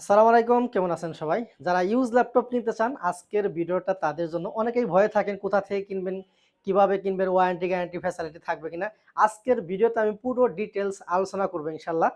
আসসালামু আলাইকুম, কেমন আছেন সবাই? যারা ইউজ ল্যাপটপ নিতে চান আজকের ভিডিওটা তাদের জন্য। অনেকেই ভয়ে থাকেন কোথা থেকে কিনবেন, কিভাবে কিনবেন, ওয়ারেন্টি গ্যারান্টি ফ্যাসিলিটি থাকবে কিনা। আজকের ভিডিওতে আমি পুরো ডিটেইলস আলোচনা করব ইনশাআল্লাহ।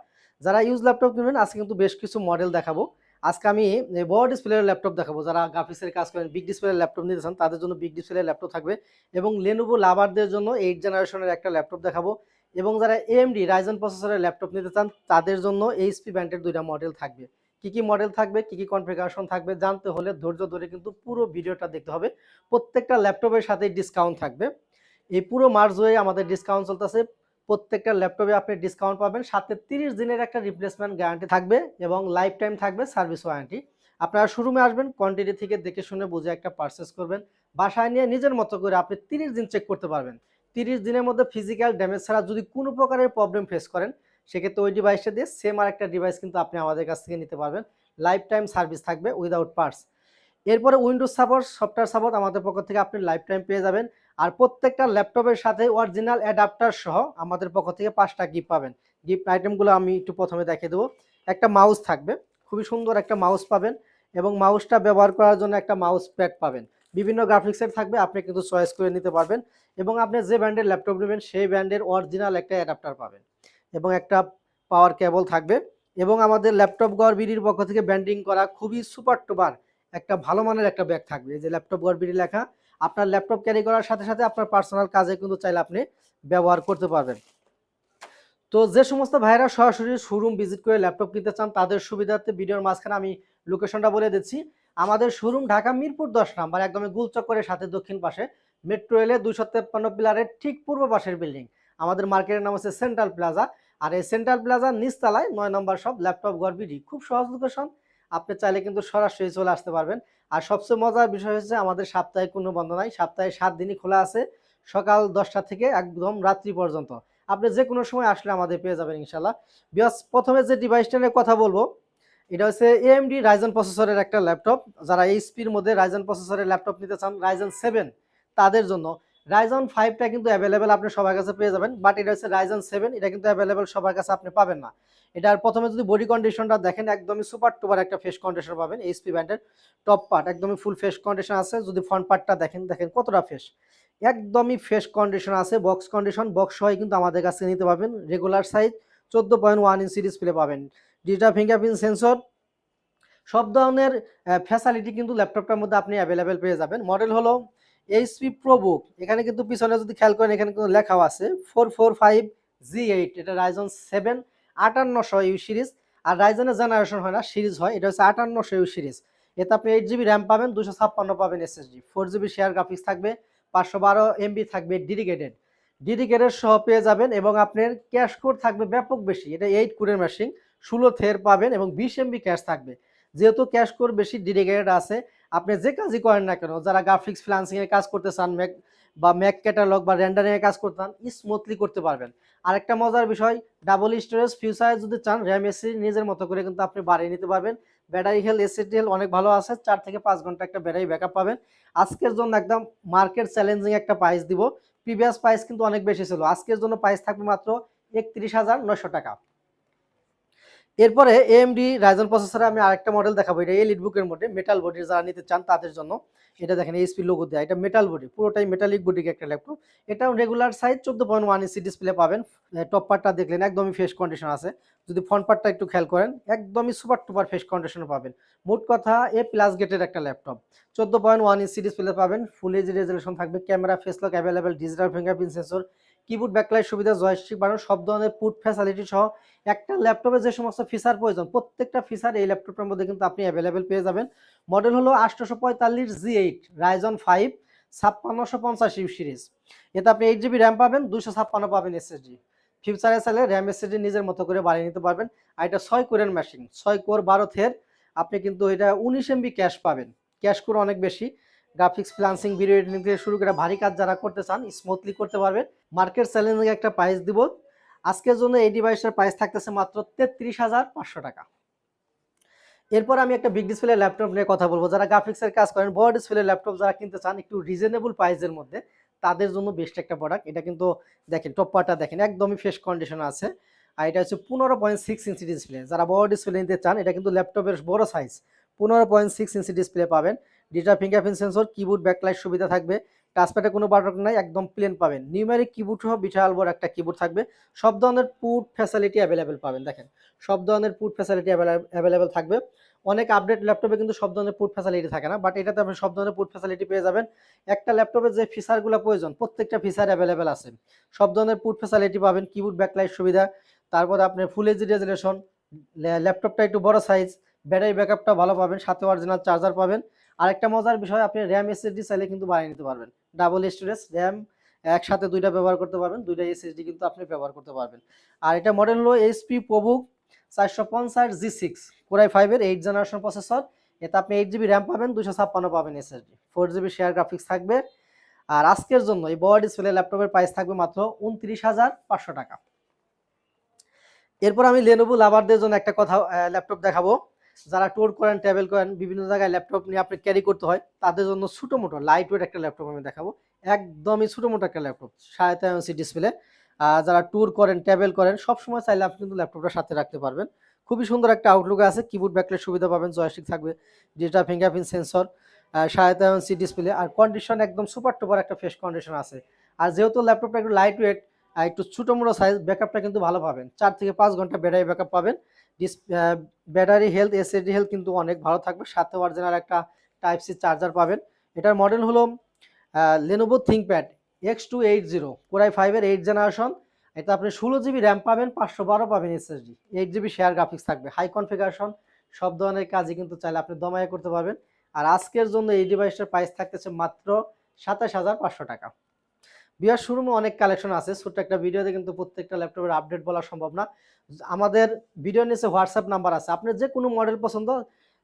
যারা ইউজ ল্যাপটপ কিনবেন আজকে কিন্তু বেশ কিছু মডেল দেখাবো। আজকে আমি বড় ডিসপ্লের ল্যাপটপ দেখাবো। যারা গ্রাফিক্সের কাজ করেন, বিগ ডিসপ্লের ল্যাপটপ নিতে চান তাদের জন্য বিগ ডিসপ্লের ল্যাপটপ থাকবে এবং Lenovo লাভারদের জন্য 8 জেনারেশনের একটা ল্যাপটপ দেখাবো এবং যারা AMD Ryzen প্রসেসরের ল্যাপটপ নিতে চান তাদের জন্য HP ব্র্যান্ডের 2টা মডেল থাকবে। কি মডেল থাকবে, কি কনফিগারেশন থাকবে জানতে হলে ধৈর্য ধরে কিন্তু পুরো ভিডিওটা দেখতে হবে। প্রত্যেকটা ল্যাপটপের সাথেই ডিসকাউন্ট থাকবে। এই পুরো মার্চ হয়ে আমাদের ডিসকাউন্ট চলতেছে। প্রত্যেকটা ল্যাপটপে আপনি ডিসকাউন্ট পাবেন, সাথে 30 দিনের একটা রিপ্লেসমেন্ট গ্যারান্টি থাকবে এবং লাইফ টাইম থাকবে সার্ভিস ওয়ারেন্টি। আপনারা শোরুমে আসবেন, কোয়ান্টিটি থেকে দেখে শুনে বুঝে একটা পারচেস করবেন। বাসায় নিয়ে নিজের মতো করে আপনি 30 দিন চেক করতে পারবেন। 30 দিনের মধ্যে ফিজিক্যাল ড্যামেজ ছাড়া যদি কোনো প্রকারের প্রবলেম ফেস করেন সেক্ষেত্রে ওই ডিভাইসটা দিয়ে সেম আর একটা ডিভাইস কিন্তু আপনি আমাদের কাছ থেকে নিতে পারবেন। লাইফ টাইম সার্ভিস থাকবে উইদাউট পার্টস। এরপরে উইন্ডোজ সাপোর্ট, সফটওয়্যার সাপোর্ট আমাদের পক্ষ থেকে আপনি লাইফ টাইম পেয়ে যাবেন। আর প্রত্যেকটা ল্যাপটপের সাথে অরিজিনাল অ্যাডাপ্টার সহ আমাদের পক্ষ থেকে 5টা গিফট পাবেন। গিফট আইটেমগুলো আমি একটু প্রথমে দেখিয়ে দেবো। একটা মাউস থাকবে, খুবই সুন্দর একটা মাউস পাবেন এবং মাউসটা ব্যবহার করার জন্য একটা মাউস প্যাড পাবেন। বিভিন্ন গ্রাফিক্সের থাকবে, আপনি কিন্তু চয়েস করে নিতে পারবেন এবং আপনি যে ব্র্যান্ডের ল্যাপটপ নেবেন সেই ব্র্যান্ডের অরিজিনাল একটা অ্যাডাপ্টার পাবেন এবং একটা পাওয়ার কেবল থাকবে এবং আমাদের ল্যাপটপ গড়বিডির পক্ষ থেকে ব্র্যান্ডিং করা খুবই সুপার টুপার একটা ভালো মানের একটা ব্যাগ থাকবে, এই যে ল্যাপটপ গড়বিডি লেখা। আপনার ল্যাপটপ ক্যারি করার সাথে সাথে আপনার পার্সোনাল কাজে কিন্তু চাইলে আপনি ব্যবহার করতে পারবেন। তো যে সমস্ত ভাইরা সরাসরি শোরুম ভিজিট করে ল্যাপটপ কিনতে চান তাদের সুবিধার্থে ভিডিওর মাঝখানে আমি লোকেশনটা বলে দিচ্ছি। আমাদের শোরুম ঢাকা মিরপুর 10 নাম্বার, একদমই গুলচক্করের সাথে দক্ষিণ পাশে, মেট্রো রেলের 253 পিলারের ঠিক পূর্ব পাশের বিল্ডিং। আমাদের মার্কেটের নাম হচ্ছে সেন্ট্রাল প্লাজা। আর এই সেন্ট্রাল প্লাজার নিচতলায় 9 নম্বর শপ ল্যাপটপ গড়বিডি। খুব সহজ লোকেশন, আপনি চাইলে কিন্তু সরাসরি চলে আসতে পারবেন। আর সবচেয়ে মজার বিষয় হচ্ছে আমাদের সাপ্তাহিক কোনো বন্ধ নাই, সপ্তাহে 7 দিনই খোলা আছে, সকাল 10টা থেকে একদম রাত্রি পর্যন্ত। আপনি যে কোনো সময় আসলে আমাদের পেয়ে যাবেন ইনশাল্লাহ। বিকজ প্রথমে যে ডিভাইসটা নিয়ে কথা বলবো এটা হচ্ছে AMD Ryzen প্রসেসরের একটা ল্যাপটপ। যারা এইচপির মধ্যে Ryzen প্রসেসরের ল্যাপটপ নিতে চান, Ryzen 7 তাদের জন্য। Ryzen 5টা কিন্তু অ্যাভেলেবেল আপনি সবার কাছে পেয়ে যাবেন, বাট এটা হচ্ছে Ryzen 7, এটা কিন্তু অ্যাভেলেবেল সবার কাছে আপনি পাবেন না। এটার প্রথমে যদি বডি কন্ডিশনটা দেখেন একদমই সুপার টুপার একটা ফেস কন্ডিশন পাবেন। এইচপি ব্র্যান্ডের টপ পার্ট একদমই ফুল ফেস কন্ডিশন আছে। যদি ফ্রন্ট পার্টটা দেখেন, দেখেন কতটা ফেস, একদমই ফ্রেশ কন্ডিশন আছে। বক্স কন্ডিশন, বক্স সহ কিন্তু আমাদের কাছে নিতে পারবেন। রেগুলার সাইজ 14.1 ইঞ্চি ডিসপ্লে পাবেন, ডিজিটাল ফিঙ্গারপ্রিন্ট সেন্সর, সব ধরনের ফ্যাসিলিটি কিন্তু ল্যাপটপটার মধ্যে আপনি অ্যাভেলেবেল পেয়ে যাবেন। মডেল হলো এইচপি প্রোবুক। এখানে কিন্তু পিছনে যদি খেয়াল করেন এখানে কিন্তু লেখাও আছে 445G8। এটা Ryzen 7 5800 you series. R রাইজেনের generation হয় না, সিরিজ হয়। এটা হচ্ছে 5800 ইউ সিরিজ। এতে আপনি 8GB র্যাম পাবেন, 256 পাবেন SSD, 4GB শেয়ার গ্রাফিক্স থাকবে, 512 MB থাকবে ডেডিকেটেড। ডেডিকেটেড সহ পেয়ে যাবেন এবং আপনার ক্যাশ কোড থাকবে ব্যাপক বেশি। এটা 8 কোরের মেশিন, 16 থের পাবেন এবং 20 MB ক্যাশ থাকবে। যেহেতু ক্যাশ কোর বেশি, ডেডিকেটেড আছে, আপনি যে কাজই করেন না কেন, যারা গ্রাফিক্স ফ্রিল্যান্সিং এর কাজ করতে চান, ম্যাক ক্যাটালগ বা রেন্ডারিং এর কাজ করতে চান, স্মুথলি করতে পারবেন। আরেকটা মজার বিষয়, ডাবল স্টোরেজ ফিউচারে যদি চান র্যাম এসএসডি নিজের মতো করে কিন্তু আপনি বাড়িয়ে নিতে পারবেন। ব্যাটারি হেলথ এসএসডি হেলথ অনেক ভালো আছে, 4 থেকে 5 ঘন্টা একটা ব্যাটারি ব্যাকআপ পাবেন। আজকের জন্য একদম মার্কেট চ্যালেঞ্জিং একটা প্রাইস দিব। প্রিভিয়াস প্রাইস কিন্তু অনেক বেশি ছিল, আজকের জন্য প্রাইস থাকবে মাত্র 31,900 টাকা। এরপরে AMD Ryzen প্রসেসরে আমি আরেকটা মডেল দেখাবো। এটা এলিট বুকের মধ্যে মেটাল বডি যারা নিতে চান তাদের জন্য। এটা দেখেন এইচপি লোগো দেয়া, এটা মেটাল বডি, পুরোটাই মেটালিক বডির একটা ল্যাপটপ। এটাও রেগুলার সাইজ 14.1 ইঞ্চি ডিসপ্লে পাবেন। টপ পার্টটা দেখলেন একদমই ফ্রেশ কন্ডিশন আছে। যদি ফ্রন্ট পার্টটা একটু খেয়াল করেন একদমই সুপার টুপার ফ্রেশ কন্ডিশনে পাবেন। মোট কথা এ প্লাস গেটের একটা ল্যাপটপ, 14.1 ইঞ্চি ডিসপ্লে পাবেন, ফুল এইচডি রেজোলিউশন থাকবে, camera face lock available, digital fingerprint sensor, keyboard backlight সুবিধা, জয়স্টিক বাটন, সব ধরনের পুট ফ্যাসিলিটি সহ একটা ল্যাপটপে যে সমস্ত ফিচার প্রয়োজন প্রত্যেকটা ফিচার এই ল্যাপটপের মধ্যে কিন্তু আপনি অ্যাভেলেবেল পেয়ে যাবেন। মডেল হলো 845G8 Ryzen 5 5650 ইউ সিরিজ। এতে আপনি 8GB র্যাম পাবেন, 256 পাবেন SSD। ফিউচারে চাইলে র্যাম SSD নিজের মতো করে বাড়িয়ে নিতে পারবেন। আর এটা 6 কোরের মেশিন, 6 কোর 12 থের। আপনি কিন্তু এটা 19 MB ক্যাশ পাবেন, ক্যাশ কোর অনেক বেশি। গ্রাফিক্স ফ্রিল্যান্সিং ভিডিও এডিটিং থেকে শুরু করে ভারী কাজ যারা করতে চান স্মুথলি করতে পারবেন। মার্কেট চ্যালেঞ্জিং একটা প্রাইস দিব। আজকের জন্য এই ডিভাইসের প্রাইস থাকতেছে মাত্র 33,500 টাকা। এরপর আমি একটা বিগ ডিসপ্লে ল্যাপটপ নিয়ে কথা বলবো। যারা গ্রাফিক্সের কাজ করেন, বড় ডিসপ্লে ল্যাপটপ যারা কিনতে চান একটু রিজনেবল প্রাইসের মধ্যে, তাদের জন্য বেস্ট একটা প্রোডাক্ট। এটা কিন্তু দেখেন টপ পার্টটা দেখেন একদমই ফ্রেশ কন্ডিশন আছে। আর এটা হচ্ছে 15.6 ইঞ্চি ডিসপ্লে। যারা বড় ডিসপ্লে নিতে চান, এটা কিন্তু ল্যাপটপের বড় সাইজ। 15.6 ইঞ্চি ডিসপ্লে পাবেন, digital fingerprint sensor, keyboard backlight সুবিধা থাকবে, টাচপ্যাডে কোনো বাটন নাই, একদম প্লেন পাবেন। নিউমেরিক কিবোর্ড সহ বিশাল বড় একটা কিবোর্ড থাকবে। সব ধরনের পুট ফ্যাসিলিটি অ্যাভেলেবেল পাবেন। দেখেন, সব ধরনের পুট ফ্যাসিলিটি অ্যাভেলেবেল থাকবে। অনেক আপডেট ল্যাপটপে কিন্তু সব ধরনের পুট ফ্যাসিলিটি থাকে না, বাট এটাতে আপনি সব ধরনের পুট ফ্যাসিলিটি পেয়ে যাবেন। একটা ল্যাপটপে যে ফিচারগুলো প্রয়োজন প্রত্যেকটা ফিচার অ্যাভেলেবেল আছে। সব ধরনের পুট ফ্যাসিলিটি পাবেন, কিবোর্ড ব্যাকলাইট সুবিধা, তারপর আপনি ফুল এইচডি রেজুলেশন, ল্যাপটপটা একটু বড় সাইজ, ব্যাটারি ব্যাকআপটা ভালো পাবেন, সাথে অরিজিনাল চার্জার পাবেন। আরেকটা মজার বিষয়, আপনি র্যাম এসএসডি চাইলে কিন্তু বানিয়ে নিতে পারবেন। ডাবল স্টোরেজ র্যাম একসাথে দুইটা ব্যবহার করতে পারবেন, দুইটা এসএসডি কিন্তু আপনি ব্যবহার করতে পারবেন। আর এটা মডেল হলো HP ProBook 450G6 core i5 এর 8 জেনারেশন প্রসেসর। এতে আপনি 8 জিবি র্যাম পাবেন, 256 পাবেন এসএসডি, 4 জিবি শেয়ার গ্রাফিক্স থাকবে। আর আজকের জন্য এই বড় ডিসপ্লে ল্যাপটপের প্রাইস থাকবে মাত্র 29,500 টাকা। এরপর আমি লেনোভো লাভারদের জন্য একটা কথা ল্যাপটপ দেখাবো। যারা ট্যুর করেন, ট্রাভেল করেন, বিভিন্ন জায়গায় ল্যাপটপ নিয়ে আপনি ক্যারি করতে হয়, তাদের জন্য ছোটো মোটো লাইট ওয়েট একটা ল্যাপটপ আমি দেখাবো। একদমই ছোটো মোটো একটা ল্যাপটপ, 3.5 ইঞ্চি ডিসপ্লে। যারা ট্যুর করেন, ট্রাভেল করেন, সবসময় চাইলে আপনি কিন্তু ল্যাপটপটা সাথে রাখতে পারবেন। খুবই সুন্দর একটা আউটলুক আছে, কিবোর্ড ব্যাকলাইট সুবিধা পাবেন, জয়স্টিক থাকবে, digital fingerprint sensor, 3.5 inch display. আর কন্ডিশন একদম সুপার টুপার একটা ফ্রেশ কন্ডিশন আছে। আর যেহেতু ল্যাপটপটা একটু লাইট ওয়েট, একটু ছোটো মোটো সাইজ, ব্যাকআপটা কিন্তু ভালো পাবেন, 4 থেকে 5 ঘন্টা ব্যাটারি ব্যাকআপ পাবেন। ব্যাটারি হেলথ, এসএসডি হেলথ কিন্তু অনেক ভালো থাকবে, সাথে অরিজিনাল একটা টাইপ সি চার্জার পাবেন। এটার মডেল হলো Lenovo ThinkPad X280 core i5 এর 8 জেনারেশন। এটা আপনি 16 জিবি র্যাম পাবেন, 512 পাবেন এসএসডি, 8 জিবি শেয়ার গ্রাফিক্স থাকবে, হাই কনফিগারেশন, সব ধরনের কাজই কিন্তু চাইলে আপনি দমায়ে করতে পারবেন। আর আজকের জন্য এই ডিভাইসটার প্রাইস থাকতেছে মাত্র 27,500 টাকা। বিয়ার শোরুমে অনেক কালেকশন আছে, ছোট্ট একটা ভিডিওতে কিন্তু প্রত্যেকটা ল্যাপটপের আপডেট বলা সম্ভব না। আমাদের ভিডিও নিচে হোয়াটসঅ্যাপ নাম্বার আছে, আপনার যে কোনো মডেল পছন্দ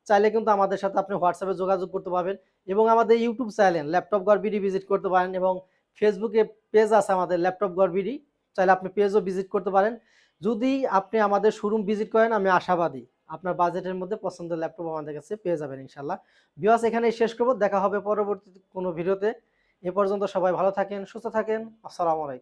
চাইলে কিন্তু আমাদের সাথে আপনি হোয়াটসঅ্যাপে যোগাযোগ করতে পারবেন। এবং আমাদের ইউটিউব চ্যানেল ল্যাপটপ গড়বিডি ভিজিট করতে পারেন, এবং ফেসবুকে পেজ আছে আমাদের ল্যাপটপ গড়বিডি, চাইলে আপনি পেজও ভিজিট করতে পারেন। যদি আপনি আমাদের শোরুম ভিজিট করেন, আমি আশাবাদী আপনার বাজেটের মধ্যে পছন্দের ল্যাপটপ আমাদের কাছে পেয়ে যাবেন ইনশাল্লাহ। ভিউয়ার্স, এখানেই শেষ করব, দেখা হবে পরবর্তী কোনো ভিডিওতে। এ পর্যন্ত সবাই ভালো থাকেন, সুস্থ থাকেন। আসসালামু আলাইকুম।